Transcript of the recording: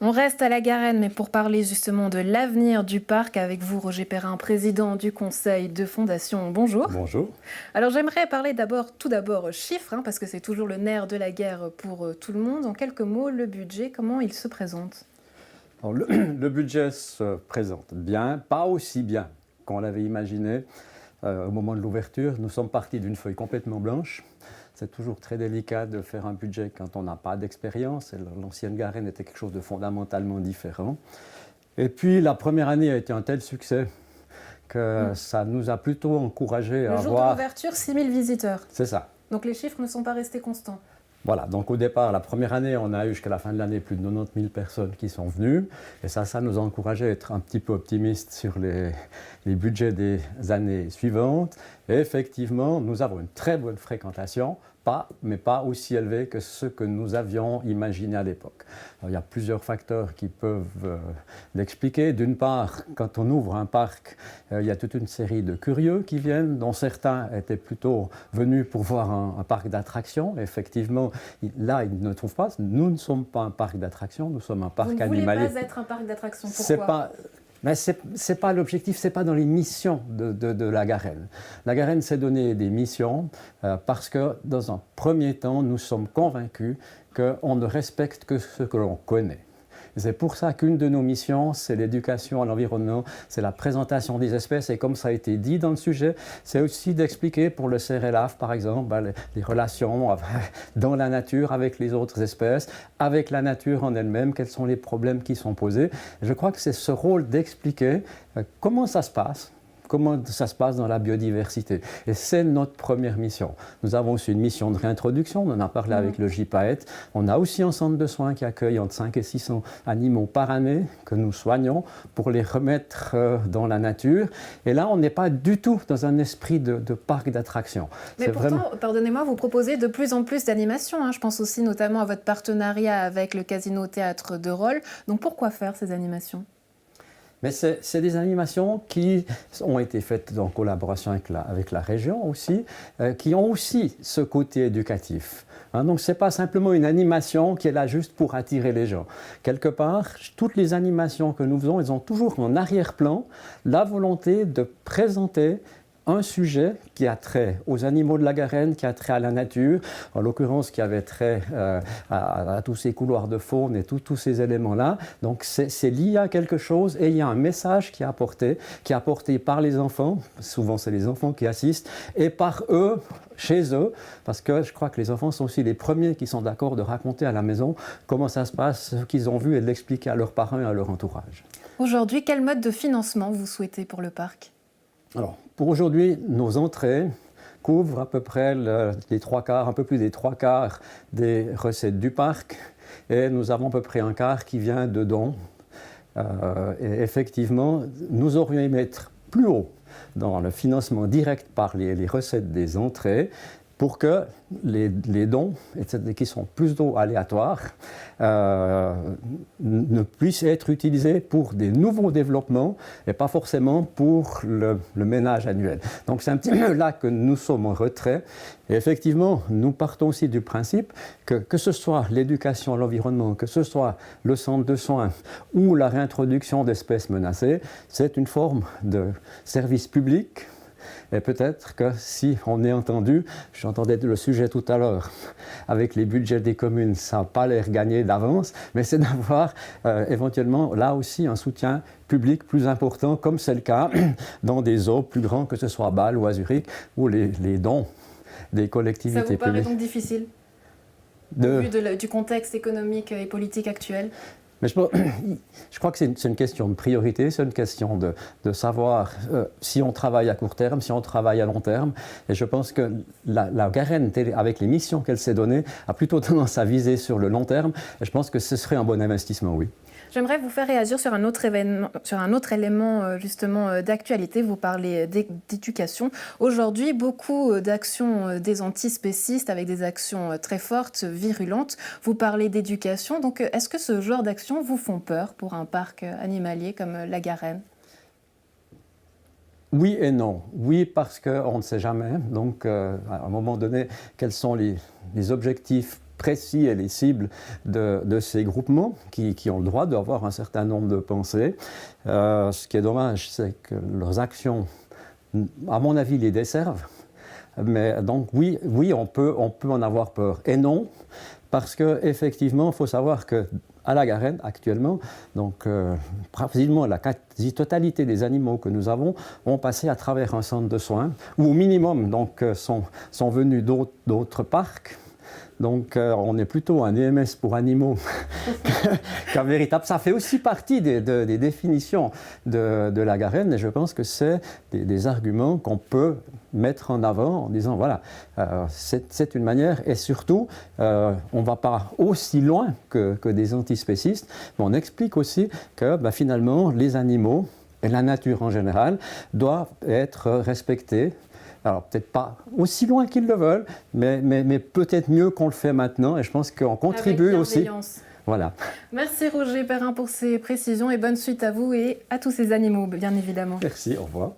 On reste à la Garenne, mais pour parler justement de l'avenir du parc, avec vous, Roger Perrin, président du conseil de fondation. Bonjour. Bonjour. Alors j'aimerais parler tout d'abord chiffres, parce que c'est toujours le nerf de la guerre pour tout le monde. En quelques mots, le budget, comment il se présente? Alors, le budget se présente bien, pas aussi bien qu'on l'avait imaginé au moment de l'ouverture. Nous sommes partis d'une feuille complètement blanche. C'est toujours très délicat de faire un budget quand on n'a pas d'expérience. L'ancienne Garenne était quelque chose de fondamentalement différent. Et puis la première année a été un tel succès que ça nous a plutôt encouragé à Le jour de l'ouverture, 6 000 visiteurs. C'est ça. Donc les chiffres ne sont pas restés constants. Voilà, donc au départ, la première année, on a eu jusqu'à la fin de l'année plus de 90 000 personnes qui sont venues. Et ça nous a encouragé à être un petit peu optimistes sur les budgets des années suivantes. Et effectivement, nous avons une très bonne fréquentation, mais pas aussi élevée que ce que nous avions imaginé à l'époque. Il y a plusieurs facteurs qui peuvent l'expliquer. D'une part, quand on ouvre un parc, il y a toute une série de curieux qui viennent, dont certains étaient plutôt venus pour voir un parc d'attractions. Effectivement, là, ils ne trouvent pas. Nous ne sommes pas un parc d'attractions, nous sommes un parc animalier. Vous ne voulez pas être un parc d'attractions, pourquoi? Mais ce n'est pas l'objectif, ce n'est pas dans les missions de la Garenne. La Garenne s'est donné des missions parce que, dans un premier temps, nous sommes convaincus qu'on ne respecte que ce que l'on connaît. C'est pour ça qu'une de nos missions, c'est l'éducation à l'environnement, c'est la présentation des espèces. Et comme ça a été dit dans le sujet, c'est aussi d'expliquer pour le CRLAF, par exemple, les relations dans la nature avec les autres espèces, avec la nature en elle-même, quels sont les problèmes qui sont posés. Je crois que c'est ce rôle d'expliquer comment ça se passe dans la biodiversité. Et c'est notre première mission. Nous avons aussi une mission de réintroduction, on en a parlé avec le GIPAET. On a aussi un centre de soins qui accueille entre 5 et 600 animaux par année que nous soignons pour les remettre dans la nature. Et là, on n'est pas du tout dans un esprit de parc d'attractions. Mais pourtant, pardonnez-moi, vous proposez de plus en plus d'animations. Je pense aussi notamment à votre partenariat avec le Casino Théâtre de Rolle. Donc pourquoi faire ces animations ? Mais c'est des animations qui ont été faites en collaboration avec la région aussi, qui ont aussi ce côté éducatif. Donc ce n'est pas simplement une animation qui est là juste pour attirer les gens. Quelque part, toutes les animations que nous faisons, elles ont toujours en arrière-plan la volonté de présenter un sujet qui a trait aux animaux de la Garenne, qui a trait à la nature, en l'occurrence qui avait trait à tous ces couloirs de faune et tous ces éléments-là. Donc c'est lié à quelque chose et il y a un message qui est apporté par les enfants, souvent c'est les enfants qui assistent, et par eux, chez eux, parce que je crois que les enfants sont aussi les premiers qui sont d'accord de raconter à la maison comment ça se passe, ce qu'ils ont vu et de l'expliquer à leurs parents et à leur entourage. Aujourd'hui, quel mode de financement vous souhaitez pour le parc ? Alors, pour aujourd'hui, nos entrées couvrent à peu près les 3/4, un peu plus des 3/4 des recettes du parc. Et nous avons à peu près un quart qui vient de dons. Et effectivement, nous aurions aimé être plus haut dans le financement direct par les recettes des entrées, pour que les dons, qui sont plus aléatoires, ne puissent être utilisés pour des nouveaux développements et pas forcément pour le ménage annuel. Donc c'est un petit peu là que nous sommes en retrait. Et effectivement, nous partons aussi du principe que ce soit l'éducation à l'environnement, que ce soit le centre de soins ou la réintroduction d'espèces menacées, c'est une forme de service public. Et peut-être que si on est entendu, j'entendais le sujet tout à l'heure, avec les budgets des communes, ça n'a pas l'air gagné d'avance, mais c'est d'avoir éventuellement là aussi un soutien public plus important, comme c'est le cas dans des zoos plus grands, que ce soit à Bâle ou à Zurich, où les dons des collectivités publiques. Ça vous paraît donc difficile, au vu du contexte économique et politique actuel ? Mais je crois que c'est une question de priorité, c'est une question de savoir si on travaille à court terme, si on travaille à long terme. Et je pense que la Garenne, avec les missions qu'elle s'est données, a plutôt tendance à viser sur le long terme. Et je pense que ce serait un bon investissement, oui. J'aimerais vous faire réagir sur un autre élément justement d'actualité. Vous parlez d'éducation. Aujourd'hui, beaucoup d'actions des antispécistes avec des actions très fortes, virulentes. Vous parlez d'éducation. Donc, est-ce que ce genre d'actions vous font peur pour un parc animalier comme la Garenne ? Oui et non. Oui, parce qu'on ne sait jamais. Donc, à un moment donné, quels sont les objectifs précis et les cibles de ces groupements qui ont le droit d'avoir un certain nombre de pensées. Ce qui est dommage, c'est que leurs actions, à mon avis, les desservent. Mais donc oui, on peut en avoir peur. Et non, parce qu'effectivement, il faut savoir qu'à la Garenne, actuellement, donc pratiquement la quasi-totalité des animaux que nous avons ont passé à travers un centre de soins, ou au minimum donc, sont venus d'autres parcs. Donc on est plutôt un EMS pour animaux qu'un véritable. Ça fait aussi partie des définitions de la Garenne, et je pense que c'est des arguments qu'on peut mettre en avant en disant voilà, c'est une manière, et surtout on ne va pas aussi loin que des antispécistes, mais on explique aussi que finalement les animaux et la nature en général doivent être respectés. Alors peut-être pas aussi loin qu'ils le veulent, mais peut-être mieux qu'on le fait maintenant, et je pense qu'on contribue aussi. Voilà. Merci Roger Perrin pour ces précisions, et bonne suite à vous et à tous ces animaux, bien évidemment. Merci, au revoir.